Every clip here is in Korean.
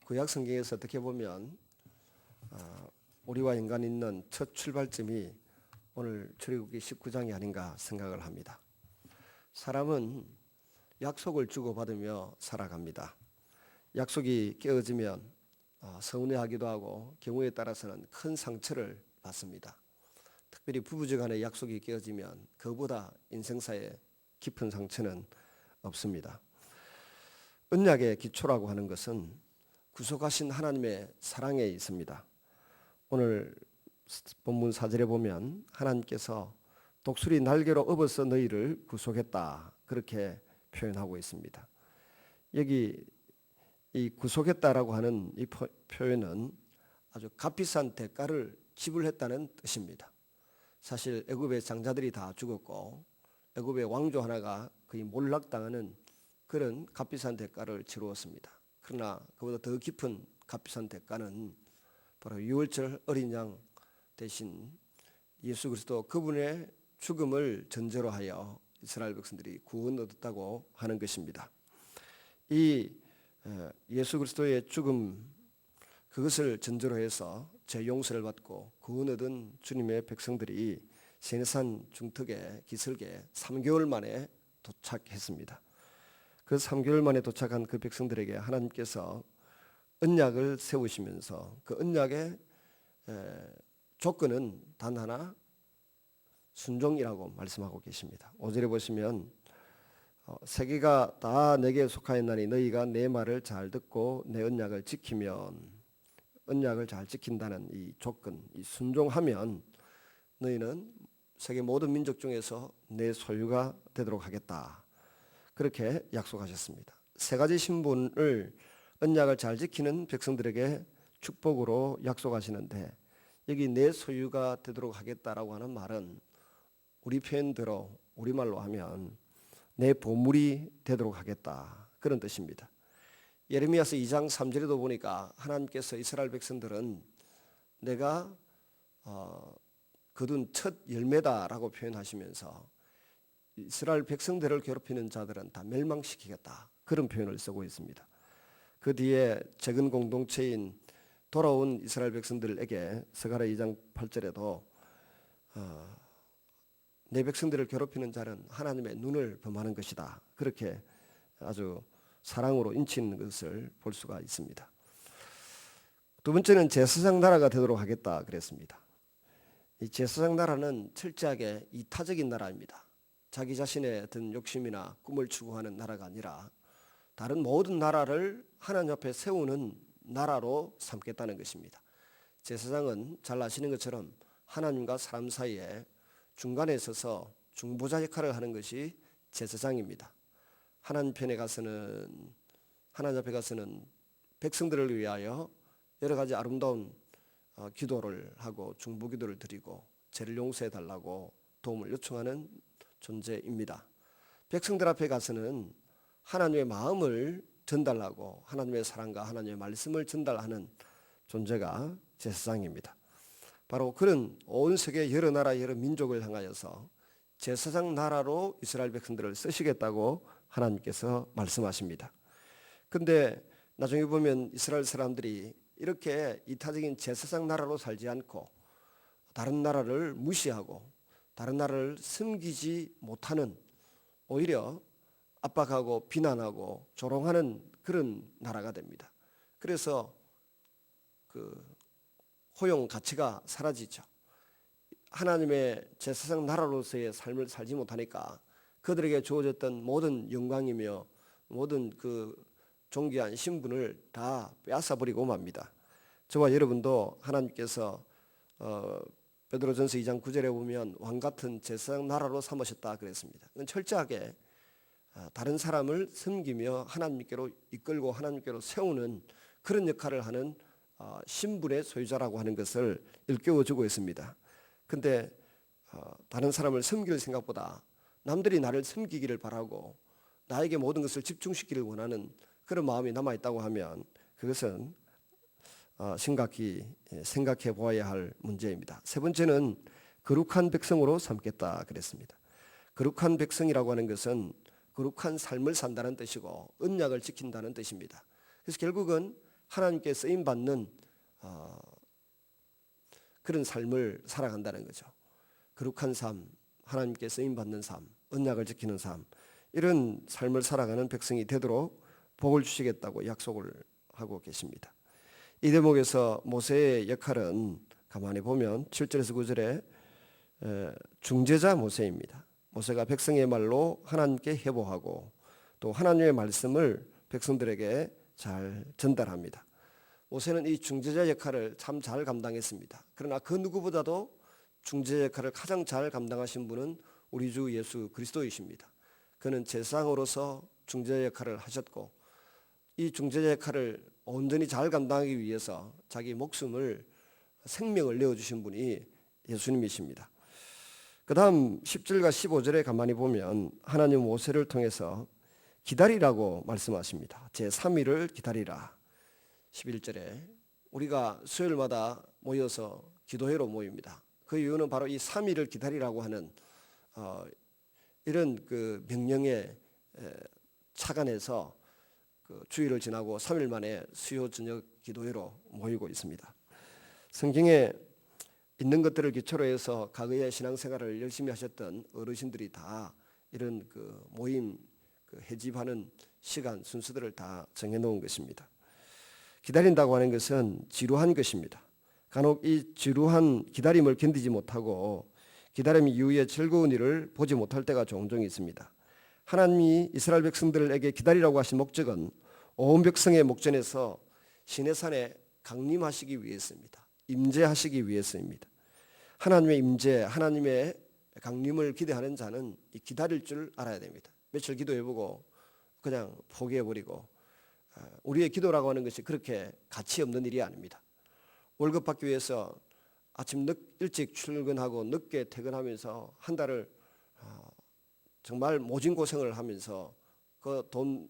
구약 성경에서 어떻게 보면 우리와 인간이 있는 첫 출발점이 오늘 출애굽기 19장이 아닌가 생각을 합니다. 사람은 약속을 주고받으며 살아갑니다. 약속이 깨어지면 서운해하기도 하고 경우에 따라서는 큰 상처를 받습니다. 특별히 부부지간의 약속이 깨어지면 그보다 인생사에 깊은 상처는 없습니다. 언약의 기초라고 하는 것은 구속하신 하나님의 사랑에 있습니다. 오늘 본문 4절에 보면 하나님께서 독수리 날개로 업어서 너희를 구속했다 그렇게 표현하고 있습니다. 여기 이 구속했다라고 하는 이 표현은 아주 값비싼 대가를 지불했다는 뜻입니다. 사실 애굽의 장자들이 다 죽었고 애굽의 왕조 하나가 거의 몰락당하는 그런 값비싼 대가를 치루었습니다. 그러나 그보다 더 깊은 값비싼 대가는 바로 유월절 어린 양 대신 예수 그리스도 그분의 죽음을 전제로 하여 이스라엘 백성들이 구원 얻었다고 하는 것입니다. 이 예수 그리스도의 죽음 그것을 전제로 해서 죄 용서를 받고 구원 얻은 주님의 백성들이 시내산 중턱에 기슭에 3개월 만에 도착했습니다. 그 3개월 만에 도착한 그 백성들에게 하나님께서 언약을 세우시면서 그 언약의 조건은 단 하나 순종이라고 말씀하고 계십니다. 5절에 보시면 세계가 다 내게 속하였나니 너희가 내 말을 잘 듣고 내 언약을 지키면 언약을 잘 지킨다는 이 조건, 이 순종하면 너희는 세계 모든 민족 중에서 내 소유가 되도록 하겠다. 그렇게 약속하셨습니다. 세 가지 신분을 언약을 잘 지키는 백성들에게 축복으로 약속하시는데 여기 내 소유가 되도록 하겠다라고 하는 말은 우리 표현대로 우리말로 하면 내 보물이 되도록 하겠다 그런 뜻입니다. 예레미야서 2장 3절에도 보니까 하나님께서 이스라엘 백성들은 내가 거둔 첫 열매다라고 표현하시면서 이스라엘 백성들을 괴롭히는 자들은 다 멸망시키겠다 그런 표현을 쓰고 있습니다. 그 뒤에 적은 공동체인 돌아온 이스라엘 백성들에게 스가랴 2장 8절에도 내 백성들을 괴롭히는 자는 하나님의 눈을 범하는 것이다 그렇게 아주 사랑으로 인치는 것을 볼 수가 있습니다. 두 번째는 제사장 나라가 되도록 하겠다 그랬습니다. 이 제사장 나라는 철저하게 이타적인 나라입니다. 자기 자신의 어떤 욕심이나 꿈을 추구하는 나라가 아니라 다른 모든 나라를 하나님 앞에 세우는 나라로 삼겠다는 것입니다. 제사장은 잘 아시는 것처럼 하나님과 사람 사이에 중간에 서서 중보자 역할을 하는 것이 제사장입니다. 하나님 편에 가서는 하나님 앞에 가서는 백성들을 위하여 여러 가지 아름다운 기도를 하고 중보기도를 드리고 죄를 용서해 달라고 도움을 요청하는 존재입니다. 백성들 앞에 가서는 하나님의 마음을 전달하고 하나님의 사랑과 하나님의 말씀을 전달하는 존재가 제사장입니다. 바로 그런 온 세계 여러 나라 여러 민족을 향하여서 제사장 나라로 이스라엘 백성들을 쓰시겠다고 하나님께서 말씀하십니다. 그런데 나중에 보면 이스라엘 사람들이 이렇게 이타적인 제사장 나라로 살지 않고 다른 나라를 무시하고 다른 나라를 섬기지 못하는 오히려 압박하고 비난하고 조롱하는 그런 나라가 됩니다. 그래서 그 호용 가치가 사라지죠. 하나님의 제사장 나라로서의 삶을 살지 못하니까 그들에게 주어졌던 모든 영광이며 모든 그 존귀한 신분을 다 빼앗아버리고 맙니다. 저와 여러분도 하나님께서 베드로전서 2장 9절에 보면 왕같은 제사장 나라로 삼으셨다 그랬습니다. 그건 철저하게 다른 사람을 섬기며 하나님께로 이끌고 하나님께로 세우는 그런 역할을 하는 신분의 소유자라고 하는 것을 일깨워주고 있습니다. 그런데 다른 사람을 섬길 생각보다 남들이 나를 섬기기를 바라고 나에게 모든 것을 집중시키기를 원하는 그런 마음이 남아있다고 하면 그것은 심각히 생각해 보아야 할 문제입니다. 세 번째는 거룩한 백성으로 삼겠다 그랬습니다. 거룩한 백성이라고 하는 것은 거룩한 삶을 산다는 뜻이고 언약을 지킨다는 뜻입니다. 그래서 결국은 하나님께 쓰임 받는 그런 삶을 살아간다는 거죠. 거룩한 삶, 하나님께 쓰임 받는 삶, 언약을 지키는 삶, 이런 삶을 살아가는 백성이 되도록 복을 주시겠다고 약속을 하고 계십니다. 이 대목에서 모세의 역할은 가만히 보면 7절에서 9절에 중재자 모세입니다. 모세가 백성의 말로 하나님께 회복하고 또 하나님의 말씀을 백성들에게 잘 전달합니다. 모세는 이 중재자 역할을 참 잘 감당했습니다. 그러나 그 누구보다도 중재자 역할을 가장 잘 감당하신 분은 우리 주 예수 그리스도이십니다. 그는 제사장으로서 중재자 역할을 하셨고 이 중재자 역할을 온전히 잘 감당하기 위해서 자기 목숨을 생명을 내어주신 분이 예수님이십니다. 그 다음 10절과 15절에 가만히 보면 하나님 모세를 통해서 기다리라고 말씀하십니다. 제3일을 기다리라. 11절에 우리가 수요일마다 모여서 기도회로 모입니다. 그 이유는 바로 이 3일을 기다리라고 하는 이런 그 명령에 착안해서 그 주일을 지나고 3일 만에 수요 저녁 기도회로 모이고 있습니다. 성경에 있는 것들을 기초로 해서 과거의 신앙생활을 열심히 하셨던 어르신들이 다 이런 그 모임 그 회집하는 시간 순서들을 다 정해놓은 것입니다. 기다린다고 하는 것은 지루한 것입니다. 간혹 이 지루한 기다림을 견디지 못하고 기다림 이후에 즐거운 일을 보지 못할 때가 종종 있습니다. 하나님이 이스라엘 백성들에게 기다리라고 하신 목적은 온 백성의 목전에서 시내산에 강림하시기 위해서입니다. 임재하시기 위해서입니다. 하나님의 임재, 하나님의 강림을 기대하는 자는 기다릴 줄 알아야 됩니다. 며칠 기도해보고 그냥 포기해버리고 우리의 기도라고 하는 것이 그렇게 가치 없는 일이 아닙니다. 월급 받기 위해서 아침 일찍 출근하고 늦게 퇴근하면서 한 달을 정말 모진 고생을 하면서 그 돈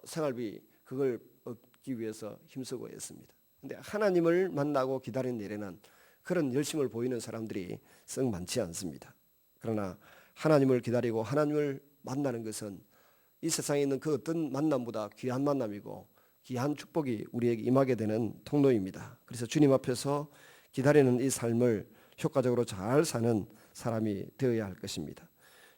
생활비 그걸 얻기 위해서 힘쓰고 했습니다. 그런데 하나님을 만나고 기다리는 일에는 그런 열심을 보이는 사람들이 썩 많지 않습니다. 그러나 하나님을 기다리고 하나님을 만나는 것은 이 세상에 있는 그 어떤 만남보다 귀한 만남이고 귀한 축복이 우리에게 임하게 되는 통로입니다. 그래서 주님 앞에서 기다리는 이 삶을 효과적으로 잘 사는 사람이 되어야 할 것입니다.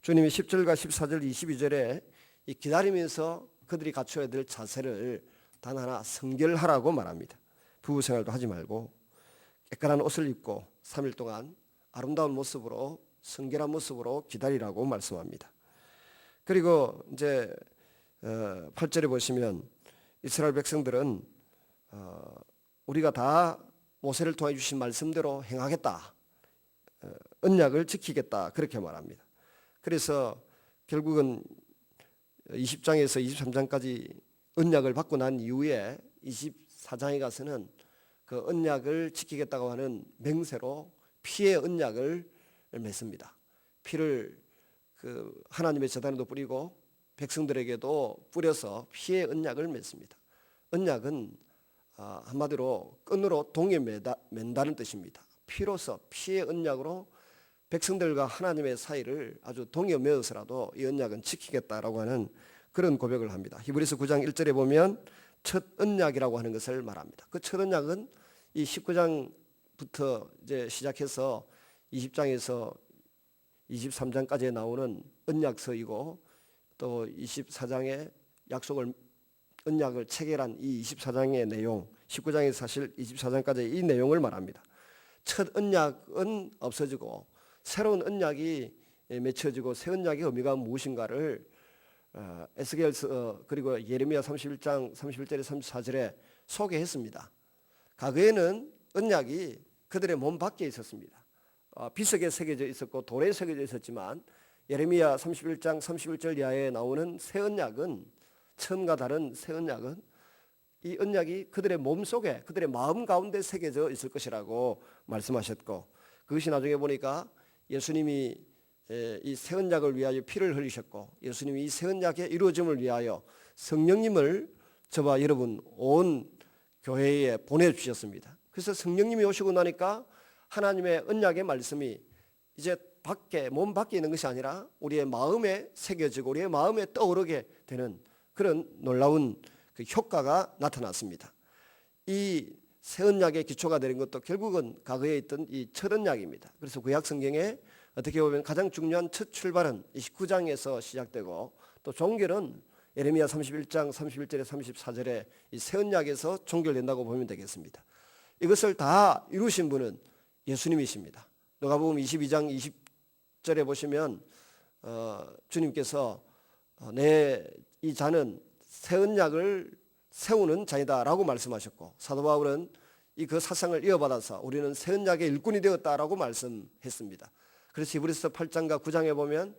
주님이 10절과 14절 22절에 이 기다리면서 그들이 갖춰야 될 자세를 단 하나 성결하라고 말합니다. 부부생활도 하지 말고 깨끗한 옷을 입고 3일 동안 아름다운 모습으로 성결한 모습으로 기다리라고 말씀합니다. 그리고 이제 8절에 보시면 이스라엘 백성들은 우리가 다 모세를 통해 주신 말씀대로 행하겠다, 언약을 지키겠다 그렇게 말합니다. 그래서 결국은 20장에서 23장까지 언약을 받고 난 이후에 24장에 가서는 그 언약을 지키겠다고 하는 맹세로 피의 언약을 맺습니다. 피를 그 하나님의 제단에도 뿌리고 백성들에게도 뿌려서 피의 언약을 맺습니다. 언약은 한마디로 끈으로 동에 맨다는 뜻입니다. 피로서 피의 언약으로 백성들과 하나님의 사이를 아주 동에 매어서라도 이 언약은 지키겠다라고 하는 그런 고백을 합니다. 히브리서 9장 1절에 보면 첫 언약이라고 하는 것을 말합니다. 그 첫 언약은 이 19장부터 이제 시작해서 20장에서 23장까지 나오는 언약서이고 또 24장의 언약을 체결한 이 24장의 내용, 19장에서 사실 24장까지 이 내용을 말합니다. 첫 언약은 없어지고 새로운 언약이 맺혀지고 새 언약의 의미가 무엇인가를 에스겔서 그리고 예레미야 31장 31절에 34절에 소개했습니다. 과거에는 언약이 그들의 몸 밖에 있었습니다. 비석에 새겨져 있었고 돌에 새겨져 있었지만 예레미야 31장 31절 이하에 나오는 새 언약은 처음과 다른 새 언약은 이 언약이 그들의 몸 속에 그들의 마음 가운데 새겨져 있을 것이라고 말씀하셨고 그것이 나중에 보니까 예수님이 이 새 언약을 위하여 피를 흘리셨고 예수님이 이 새 언약의 이루어짐을 위하여 성령님을 저와 여러분 온 교회에 보내주셨습니다. 그래서 성령님이 오시고 나니까 하나님의 언약의 말씀이 이제 몸 밖에 있는 것이 아니라 우리의 마음에 새겨지고 우리의 마음에 떠오르게 되는 그런 놀라운 그 효과가 나타났습니다. 이 새 언약의 기초가 되는 것도 결국은 과거에 있던 이 첫 언약입니다. 그래서 구약 성경에 어떻게 보면 가장 중요한 첫 출발은 29장에서 시작되고 또 종결은 예레미야 31장 31절에 34절에 이 새 언약에서 종결된다고 보면 되겠습니다. 이것을 다 이루신 분은 예수님이십니다. 누가복음 22장 20절에 보시면 주님께서 내 이 자는 새 언약을 세우는 자이다라고 말씀하셨고, 사도 바울은 이 그 사상을 이어받아서 우리는 새 언약의 일꾼이 되었다라고 말씀했습니다. 그래서 히브리서 8장과 9장에 보면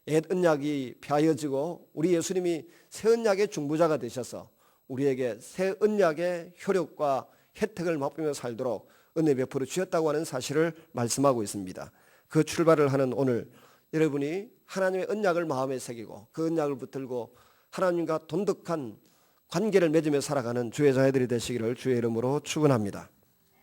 옛 언약이 폐하여지고 우리 예수님이 새 언약의 중보자가 되셔서 우리에게 새 언약의 효력과 혜택을 맛보며 살도록 은혜 베풀어 주셨다고 하는 사실을 말씀하고 있습니다. 그 출발을 하는 오늘 여러분이 하나님의 언약을 마음에 새기고 그 언약을 붙들고 하나님과 돈독한 관계를 맺으며 살아가는 주의 자녀들이 되시기를 주의 이름으로 축원합니다.